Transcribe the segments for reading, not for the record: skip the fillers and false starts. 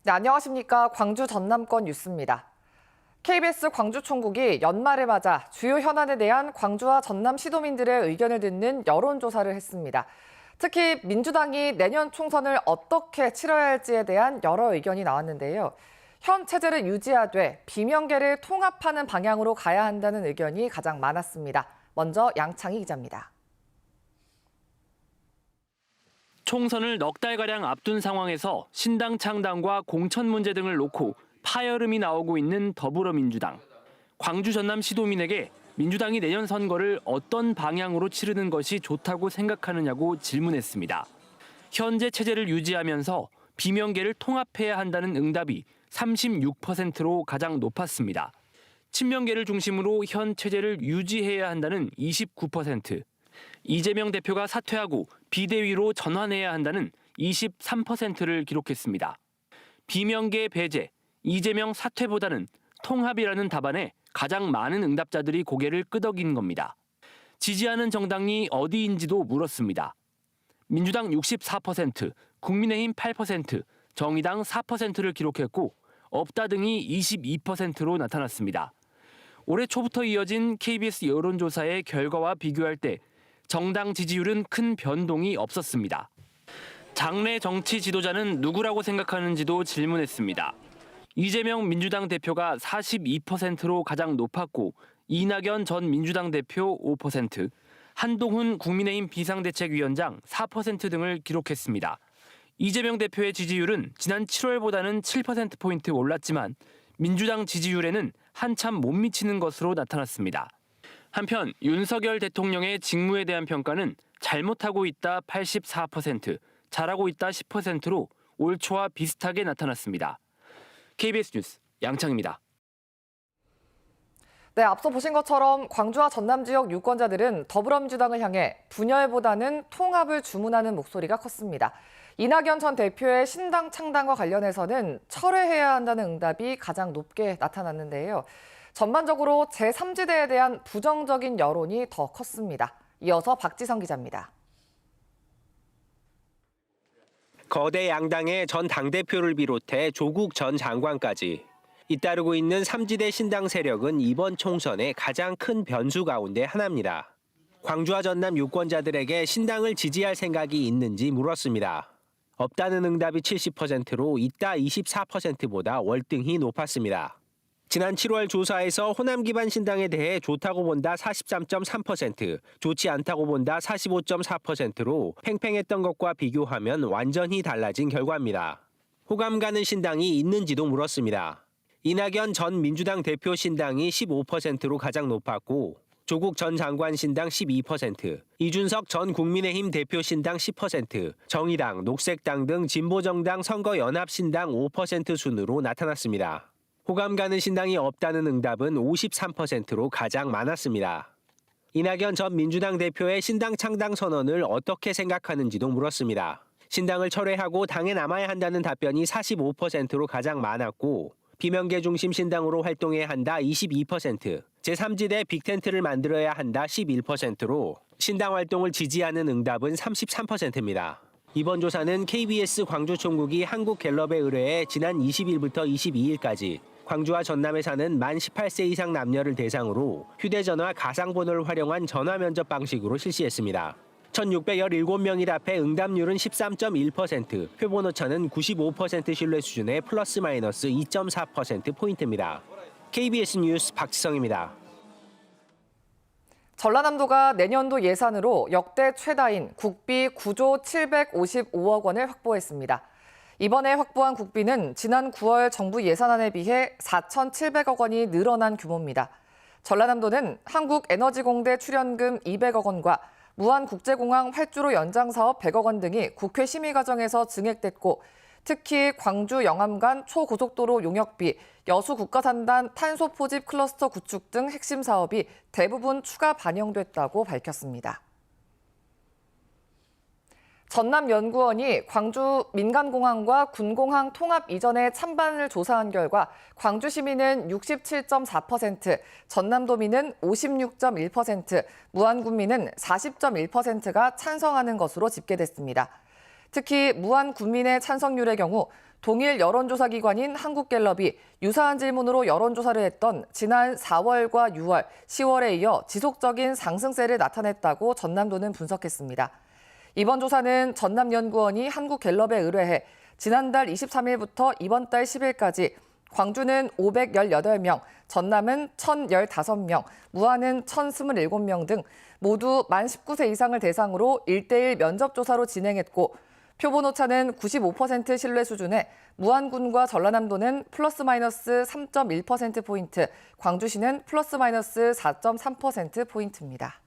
네, 안녕하십니까. 광주 전남권 뉴스입니다. KBS 광주총국이 연말을 맞아 주요 현안에 대한 광주와 전남 시도민들의 의견을 듣는 여론조사를 했습니다. 특히 민주당이 내년 총선을 어떻게 치러야 할지에 대한 여러 의견이 나왔는데요. 현 체제를 유지하되 비명계를 통합하는 방향으로 가야 한다는 의견이 가장 많았습니다. 먼저 양창희 기자입니다. 총선을 넉 달가량 앞둔 상황에서 신당 창당과 공천 문제 등을 놓고 파열음이 나오고 있는 더불어민주당. 광주 전남 시도민에게 민주당이 내년 선거를 어떤 방향으로 치르는 것이 좋다고 생각하느냐고 질문했습니다. 현재 체제를 유지하면서 비명계를 통합해야 한다는 응답이 36%로 가장 높았습니다. 친명계를 중심으로 현 체제를 유지해야 한다는 29%, 이재명 대표가 사퇴하고 비대위로 전환해야 한다는 23%를 기록했습니다. 비명계 배제, 이재명 사퇴보다는 통합이라는 답안에 가장 많은 응답자들이 고개를 끄덕인 겁니다. 지지하는 정당이 어디인지도 물었습니다. 민주당 64%, 국민의힘 8%, 정의당 4%를 기록했고 없다 등이 22%로 나타났습니다. 올해 초부터 이어진 KBS 여론조사의 결과와 비교할 때 정당 지지율은 큰 변동이 없었습니다. 장래 정치 지도자는 누구라고 생각하는지도 질문했습니다. 이재명 민주당 대표가 42%로 가장 높았고 이낙연 전 민주당 대표 5%, 한동훈 국민의힘 비상대책위원장 4% 등을 기록했습니다. 이재명 대표의 지지율은 지난 7월보다는 7%포인트 올랐지만 민주당 지지율에는 한참 못 미치는 것으로 나타났습니다. 한편 윤석열 대통령의 직무에 대한 평가는 잘못하고 있다 84%, 잘하고 있다 10%로 올 초와 비슷하게 나타났습니다. KBS 뉴스 양창입니다. 네, 앞서 보신 것처럼 광주와 전남 지역 유권자들은 더불어민주당을 향해 분열보다는 통합을 주문하는 목소리가 컸습니다. 이낙연 전 대표의 신당 창당과 관련해서는 철회해야 한다는 응답이 가장 높게 나타났는데요. 전반적으로 제3지대에 대한 부정적인 여론이 더 컸습니다. 이어서 박지성 기자입니다. 거대 양당의 전 당대표를 비롯해 조국 전 장관까지 잇따르고 있는 3지대 신당 세력은 이번 총선의 가장 큰 변수 가운데 하나입니다. 광주와 전남 유권자들에게 신당을 지지할 생각이 있는지 물었습니다. 없다는 응답이 70%로 있다 24%보다 월등히 높았습니다. 지난 7월 조사에서 호남 기반 신당에 대해 좋다고 본다 43.3%, 좋지 않다고 본다 45.4%로 팽팽했던 것과 비교하면 완전히 달라진 결과입니다. 호감 가는 신당이 있는지도 물었습니다. 이낙연 전 민주당 대표 신당이 15%로 가장 높았고 조국 전 장관 신당 12%, 이준석 전 국민의힘 대표 신당 10%, 정의당, 녹색당 등 진보정당 선거연합 신당 5% 순으로 나타났습니다. 호감 가는 신당이 없다는 응답은 53%로 가장 많았습니다. 이낙연 전 민주당 대표의 신당 창당 선언을 어떻게 생각하는지도 물었습니다. 신당을 철회하고 당에 남아야 한다는 답변이 45%로 가장 많았고 비명계 중심 신당으로 활동해야 한다 22%, 제3지대 빅텐트를 만들어야 한다 11%로 신당 활동을 지지하는 응답은 33%입니다. 이번 조사는 KBS 광주총국이 한국갤럽에 의뢰해 지난 20일부터 22일까지 광주와 전남에 사는 만 18세 이상 남녀를 대상으로 휴대전화 가상번호를 활용한 전화 면접 방식으로 실시했습니다. 1,617명이 답해 응답률은 13.1%, 표본오차는 95% 신뢰 수준의 플러스 마이너스 2.4%포인트입니다. KBS 뉴스 박지성입니다. 전라남도가 내년도 예산으로 역대 최다인 국비 9조 755억 원을 확보했습니다. 이번에 확보한 국비는 지난 9월 정부 예산안에 비해 4,700억 원이 늘어난 규모입니다. 전라남도는 한국에너지공대 출연금 200억 원과 무안국제공항 활주로 연장 사업 100억 원 등이 국회 심의 과정에서 증액됐고 특히 광주 영암간 초고속도로 용역비, 여수 국가산단 탄소 포집 클러스터 구축 등 핵심 사업이 대부분 추가 반영됐다고 밝혔습니다. 전남연구원이 광주 민간공항과 군공항 통합 이전의 찬반을 조사한 결과 광주 시민은 67.4%, 전남도민은 56.1%, 무안군민은 40.1%가 찬성하는 것으로 집계됐습니다. 특히 무한 국민의 찬성률의 경우 동일 여론조사기관인 한국갤럽이 유사한 질문으로 여론조사를 했던 지난 4월과 6월, 10월에 이어 지속적인 상승세를 나타냈다고 전남도는 분석했습니다. 이번 조사는 전남연구원이 한국갤럽에 의뢰해 지난달 23일부터 이번 달 10일까지 광주는 518명, 전남은 1,015명, 무안은 1,027명 등 모두 만 19세 이상을 대상으로 1:1 면접조사로 진행했고 표본 오차는 95% 신뢰 수준에 무안군과 전라남도는 플러스 마이너스 3.1%포인트, 광주시는 플러스 마이너스 4.3%포인트입니다.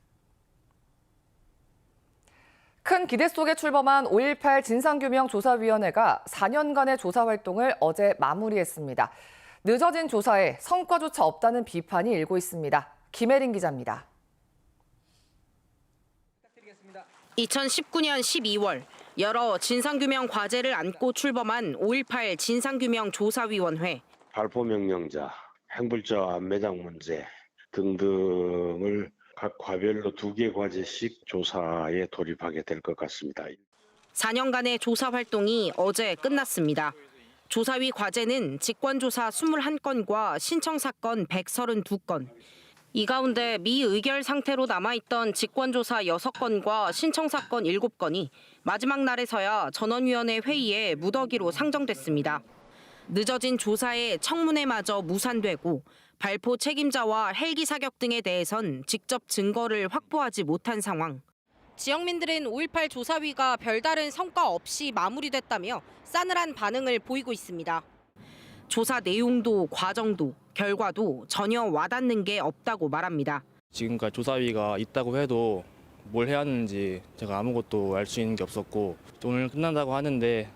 큰 기대 속에 출범한 5.18 진상규명조사위원회가 4년간의 조사 활동을 어제 마무리했습니다. 늦어진 조사에 성과조차 없다는 비판이 일고 있습니다. 김혜린 기자입니다. 2019년 12월 여러 진상규명 과제를 안고 출범한 5.18 진상규명조사위원회. 발포명령자, 행불자 안매장 문제 등등을 각 과별로 2개 과제씩 조사에 돌입하게 될 것 같습니다. 4년간의 조사 활동이 어제 끝났습니다. 조사위 과제는 직권조사 21건과 신청사건 132건. 이 가운데 미의결 상태로 남아있던 직권조사 6건과 신청사건 7건이 마지막 날에서야 전원위원회 회의에 무더기로 상정됐습니다. 늦어진 조사에 청문회마저 무산되고 발포 책임자와 헬기 사격 등에 대해선 직접 증거를 확보하지 못한 상황. 지역민들은 5.18 조사위가 별다른 성과 없이 마무리됐다며 싸늘한 반응을 보이고 있습니다. 조사 내용도 과정도 결과도 전혀 와닿는 게 없다고 말합니다. 지금까지 조사위가 있다고 해도 뭘 해야 하는지 제가 아무것도 알 수 있는 게 없었고 오늘 끝난다고 하는데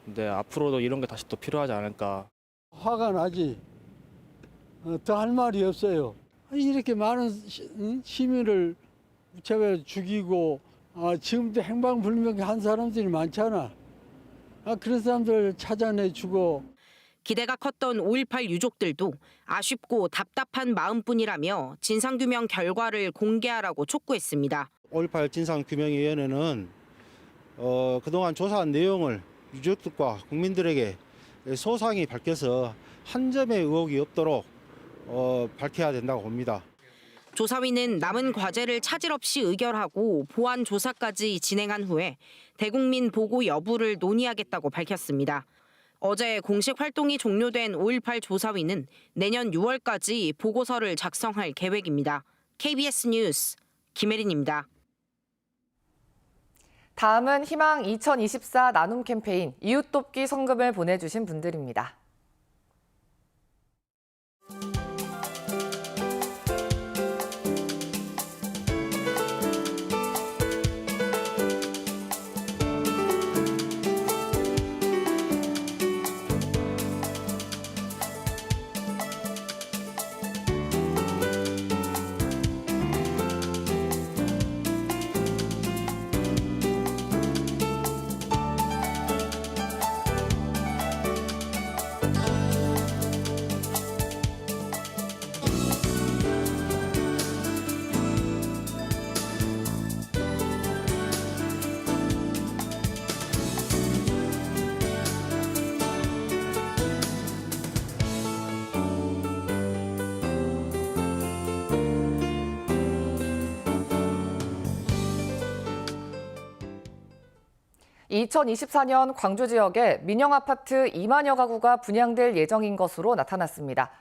근데 앞으로도 이런 게 다시 또 필요하지 않을까. 화가 나지. 더 할 말이 없어요. 이렇게 많은 시민을 제가 죽이고 지금도 행방불명한 사람들이 많잖아. 그런 사람들 찾아내주고. 기대가 컸던 5.18 유족들도 아쉽고 답답한 마음뿐이라며 진상규명 결과를 공개하라고 촉구했습니다. 5.18 진상규명위원회는 그동안 조사한 내용을 유족들과 국민들에게 소상히 밝혀서 한 점의 의혹이 없도록 밝혀야 된다고 봅니다. 조사위는 남은 과제를 차질 없이 의결하고 보완 조사까지 진행한 후에 대국민 보고 여부를 논의하겠다고 밝혔습니다. 어제 공식 활동이 종료된 5.18 조사위는 내년 6월까지 보고서를 작성할 계획입니다. KBS 뉴스 김혜린입니다. 다음은 희망 2024 나눔 캠페인 이웃 돕기 성금을 보내주신 분들입니다. (2024년) 광주 지역에 민영아파트 2만여 가구가 분양될 예정인 것으로 나타났습니다.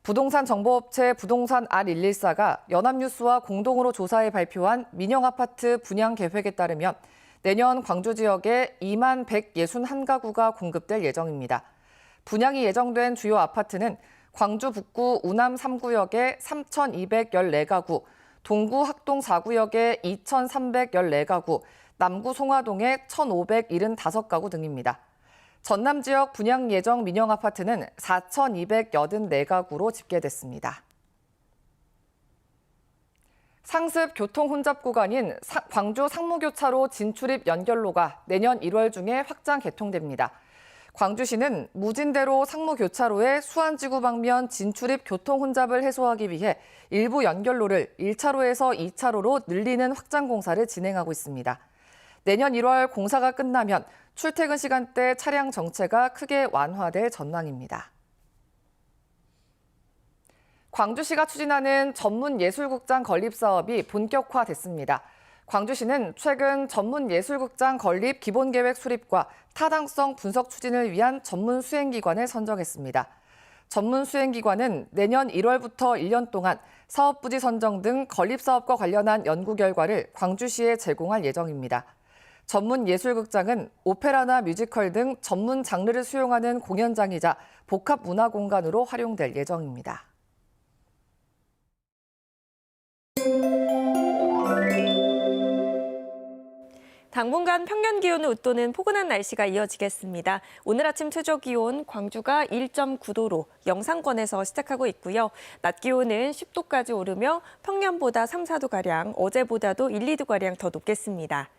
부동산 정보업체 부동산 R114가 연합뉴스와 공동으로 조사해 발표한 민영아파트 분양 계획에 따르면 내년 광주 지역에 2만 161가구가 공급될 예정입니다. 분양이 예정된 주요 아파트는 광주 북구 우남 3구역에 3,214가구, 동구 학동 4구역에 2,314가구, 남구 송화동에 1,575가구 등입니다. 전남 지역 분양 예정 민영 아파트는 4,284가구로 집계됐습니다. 상습 교통 혼잡 구간인 광주 상무교차로 진출입 연결로가 내년 1월 중에 확장 개통됩니다. 광주시는 무진대로 상무교차로의 수안지구 방면 진출입 교통 혼잡을 해소하기 위해 일부 연결로를 1차로에서 2차로로 늘리는 확장 공사를 진행하고 있습니다. 내년 1월 공사가 끝나면 출퇴근 시간대 차량 정체가 크게 완화될 전망입니다. 광주시가 추진하는 전문예술극장 건립 사업이 본격화됐습니다. 광주시는 최근 전문예술극장 건립 기본계획 수립과 타당성 분석 추진을 위한 전문 수행기관을 선정했습니다. 전문 수행기관은 내년 1월부터 1년 동안 사업 부지 선정 등 건립 사업과 관련한 연구 결과를 광주시에 제공할 예정입니다. 전문 예술극장은 오페라나 뮤지컬 등 전문 장르를 수용하는 공연장이자 복합 문화 공간으로 활용될 예정입니다. 당분간 평년 기온을 웃도는 포근한 날씨가 이어지겠습니다. 오늘 아침 최저 기온 광주가 1.9도로 영상권에서 시작하고 있고요. 낮 기온은 10도까지 오르며 평년보다 3, 4도가량, 어제보다도 1, 2도가량 더 높겠습니다.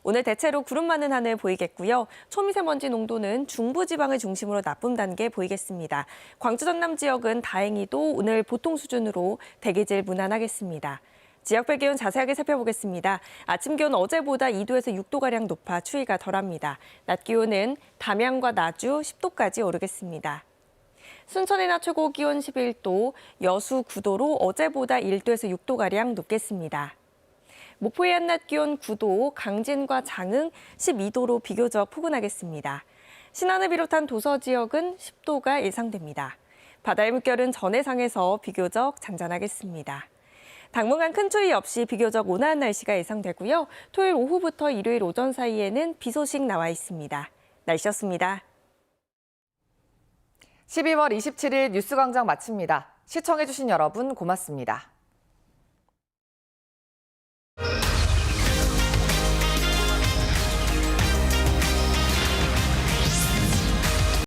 오늘 대체로 구름 많은 하늘 보이겠고요. 초미세먼지 농도는 중부지방을 중심으로 나쁨 단계 보이겠습니다. 광주 전남 지역은 다행히도 오늘 보통 수준으로 대기질 무난하겠습니다. 지역별 기온 자세하게 살펴보겠습니다. 아침 기온 어제보다 2도에서 6도가량 높아 추위가 덜합니다. 낮 기온은 담양과 나주 10도까지 오르겠습니다. 순천의 낮 최고 기온 11도, 여수 9도로 어제보다 1도에서 6도가량 높겠습니다. 목포의 한낮 기온 9도, 강진과 장흥 12도로 비교적 포근하겠습니다. 신안을 비롯한 도서 지역은 10도가 예상됩니다. 바다의 물결은 전해상에서 비교적 잔잔하겠습니다. 당분간 큰 추위 없이 비교적 온화한 날씨가 예상되고요. 토요일 오후부터 일요일 오전 사이에는 비 소식 나와 있습니다. 날씨였습니다. 12월 27일 뉴스광장 마칩니다. 시청해주신 여러분 고맙습니다.